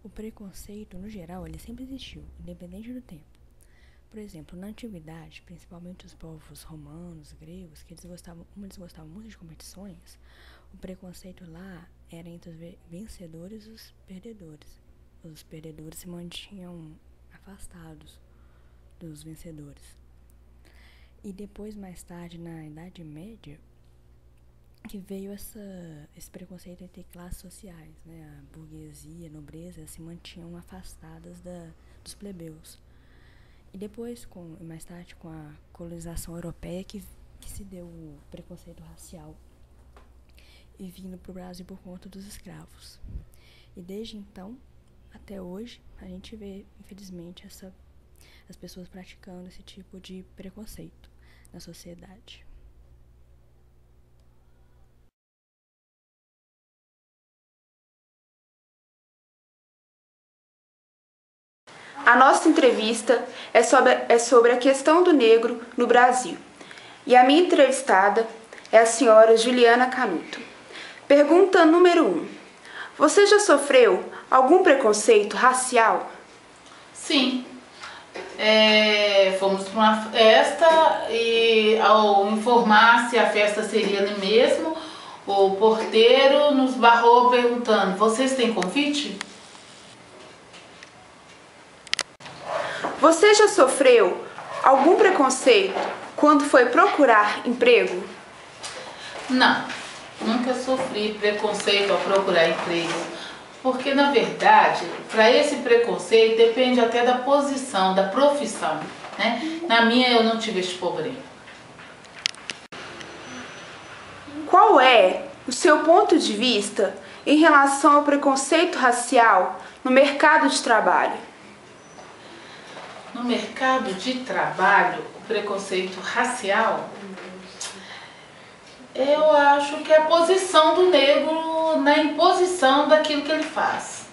O preconceito, no geral, ele sempre existiu, independente do tempo. Por exemplo, na antiguidade, principalmente os povos romanos, gregos, como eles gostavam muito de competições, o preconceito lá era entre os vencedores e os perdedores. Os perdedores se mantinham afastados dos vencedores. E depois, mais tarde, na Idade Média, que veio esse preconceito entre classes sociais, né? A burguesia, a nobreza se mantinham afastadas dos plebeus. E depois, mais tarde, com a colonização europeia, que se deu o preconceito racial e vindo para o Brasil por conta dos escravos. E desde então, até hoje, a gente vê, infelizmente, as pessoas praticando esse tipo de preconceito na sociedade. A nossa entrevista é sobre a questão do negro no Brasil. E a minha entrevistada é a senhora Juliana Canuto. Pergunta número 1. Você já sofreu algum preconceito racial? Sim. Fomos para uma festa e, ao informar se a festa seria ali mesmo, o porteiro nos barrou perguntando: vocês têm convite? Você já sofreu algum preconceito quando foi procurar emprego? Não, nunca sofri preconceito ao procurar emprego, porque na verdade, para esse preconceito depende até da posição, da profissão, né? Na minha eu não tive esse problema. Qual é o seu ponto de vista em relação ao preconceito racial no mercado de trabalho? No mercado de trabalho, o preconceito racial, eu acho que é a posição do negro na imposição daquilo que ele faz.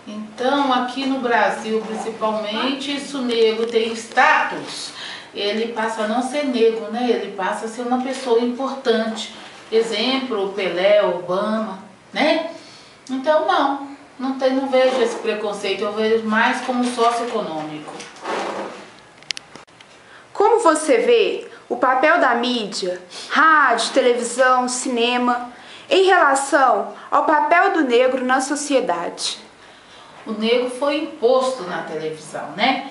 Então, aqui no Brasil, principalmente, se o negro tem status, ele passa a não ser negro, né? Ele passa a ser uma pessoa importante. Exemplo, Pelé, Obama, né? Então, não vejo esse preconceito, eu vejo mais como socioeconômico. Como você vê o papel da mídia, rádio, televisão, cinema, em relação ao papel do negro na sociedade? O negro foi imposto na televisão, né?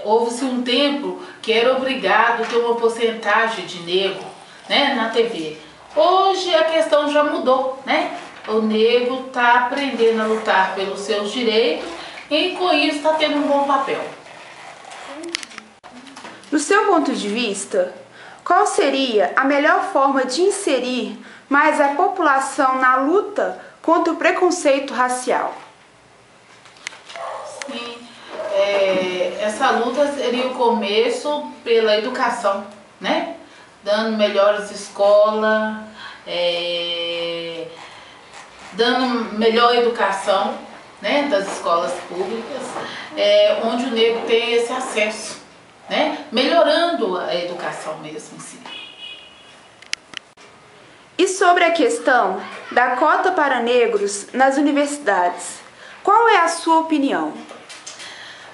Houve-se um tempo que era obrigado a ter uma porcentagem de negro, né, na TV. Hoje a questão já mudou, né? O negro está aprendendo a lutar pelos seus direitos e com isso está tendo um bom papel. No seu ponto de vista, qual seria a melhor forma de inserir mais a população na luta contra o preconceito racial? Sim, essa luta seria o começo pela educação, né? Dando melhores escolas, dando melhor educação, né, das escolas públicas, onde o negro tem esse acesso, né, melhorando a educação mesmo em si. E sobre a questão da cota para negros nas universidades, qual é a sua opinião?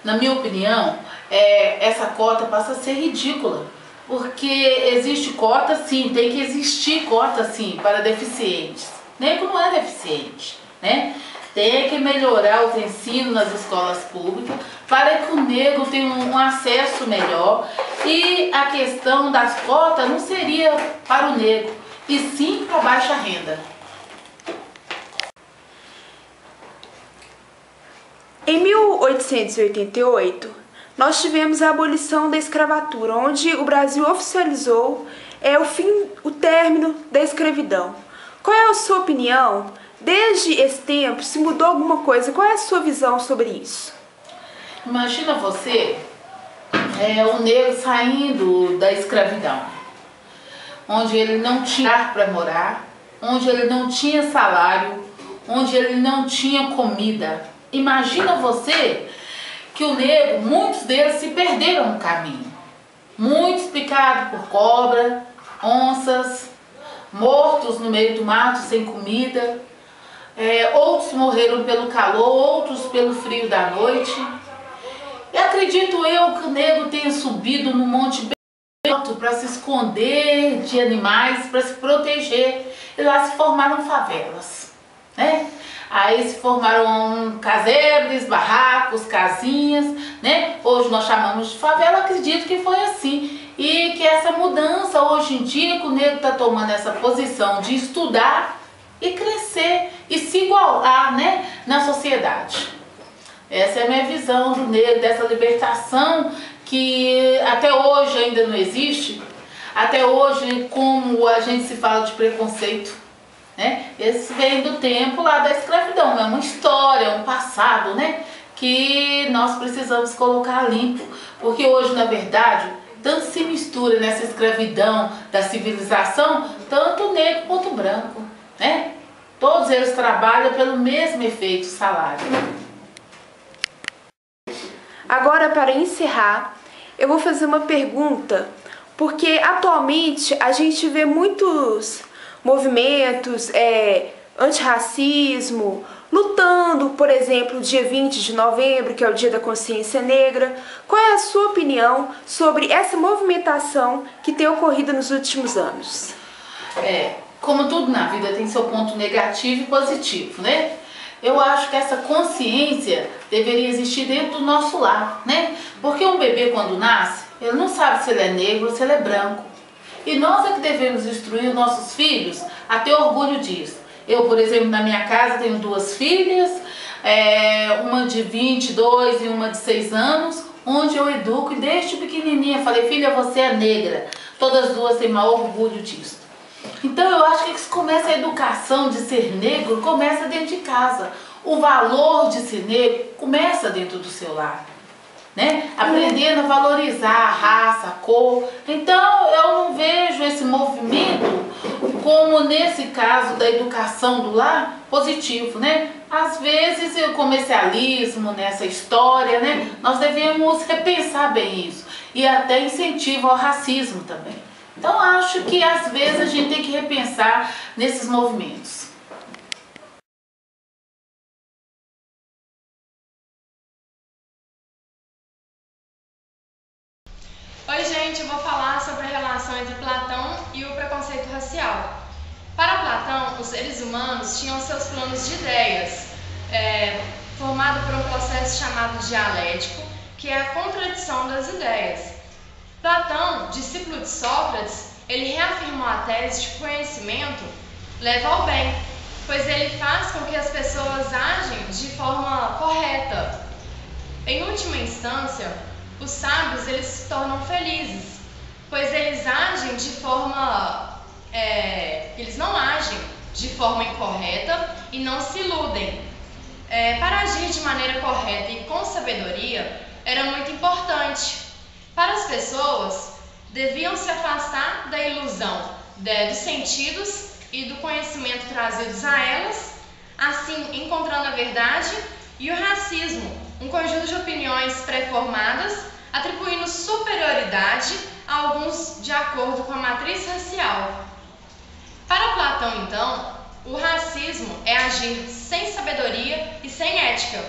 Na minha opinião, essa cota passa a ser ridícula, porque existe cota sim, tem que existir cota sim para deficientes. Negro não é deficiente, né? Tem que melhorar os ensinos nas escolas públicas para que o negro tenha um acesso melhor. E a questão das cotas não seria para o negro, e sim para a baixa renda. Em 1888, nós tivemos a abolição da escravatura, onde o Brasil oficializou o término da escravidão. Qual é a sua opinião? Desde esse tempo, se mudou alguma coisa? Qual é a sua visão sobre isso? Imagina você, o negro saindo da escravidão, onde ele não tinha lugar para morar, onde ele não tinha salário, onde ele não tinha comida. Imagina você que o negro, muitos deles se perderam no caminho. Muitos picados por cobra, onças, mortos no meio do mato sem comida. outros morreram pelo calor, outros pelo frio da noite. E acredito eu que o negro tenha subido no monte bem alto para se esconder de animais, para se proteger. E lá se formaram favelas, né? Aí se formaram casebres, barracos, casinhas, né? Hoje nós chamamos de favela, acredito que foi assim. E que essa mudança hoje em dia, que o negro está tomando essa posição de estudar e crescer e se igualar, né, na sociedade. Essa é a minha visão do negro, dessa libertação que até hoje ainda não existe. Até hoje, como a gente se fala de preconceito, né? Esse vem do tempo lá da escravidão, é uma história, um passado, né? Que nós precisamos colocar limpo, porque hoje, na verdade, tanto se mistura nessa escravidão da civilização, tanto o negro quanto o branco, né? Todos eles trabalham pelo mesmo efeito salário. Agora, para encerrar, eu vou fazer uma pergunta, porque atualmente a gente vê muitos movimentos antirracismo, lutando, por exemplo, dia 20 de novembro, que é o Dia da Consciência Negra. Qual é a sua opinião sobre essa movimentação que tem ocorrido nos últimos anos? Como tudo na vida tem seu ponto negativo e positivo, né? Eu acho que essa consciência deveria existir dentro do nosso lar, né? Porque um bebê quando nasce, ele não sabe se ele é negro ou se ele é branco. E nós é que devemos instruir os nossos filhos a ter orgulho disso. Eu, por exemplo, na minha casa tenho 2 filhas, uma de 22 e uma de 6 anos, onde eu educo e desde pequenininha falei, filha, você é negra. Todas as 2 têm maior orgulho disso. Então eu acho que isso começa a educação de ser negro, começa dentro de casa. O valor de ser negro começa dentro do seu lar, né? Aprendendo a valorizar a raça, a cor. Então eu não vejo esse movimento como nesse caso da educação do lar positivo, né? Às vezes o comercialismo nessa história, né? Nós devemos repensar bem isso e até incentivo ao racismo também. Então acho que às vezes a gente tem que repensar nesses movimentos. Oi gente, eu vou falar sobre a relação entre Platão e o preconceito racial. Para Platão, os seres humanos tinham seus planos de ideias, formado por um processo chamado dialético, que é a contradição das ideias. Platão, discípulo de Sócrates, ele reafirmou a tese de que o conhecimento leva ao bem, pois ele faz com que as pessoas agem de forma correta. Em última instância, os sábios eles se tornam felizes, pois eles agem de forma... eles não agem de forma incorreta e não se iludem. Para agir de maneira correta e com sabedoria era muito importante. Para as pessoas, deviam se afastar da ilusão dos sentidos e do conhecimento trazidos a elas, assim encontrando a verdade, e o racismo, um conjunto de opiniões pré-formadas, atribuindo superioridade a alguns de acordo com a matriz racial. Para Platão, então, o racismo é agir sem sabedoria e sem ética,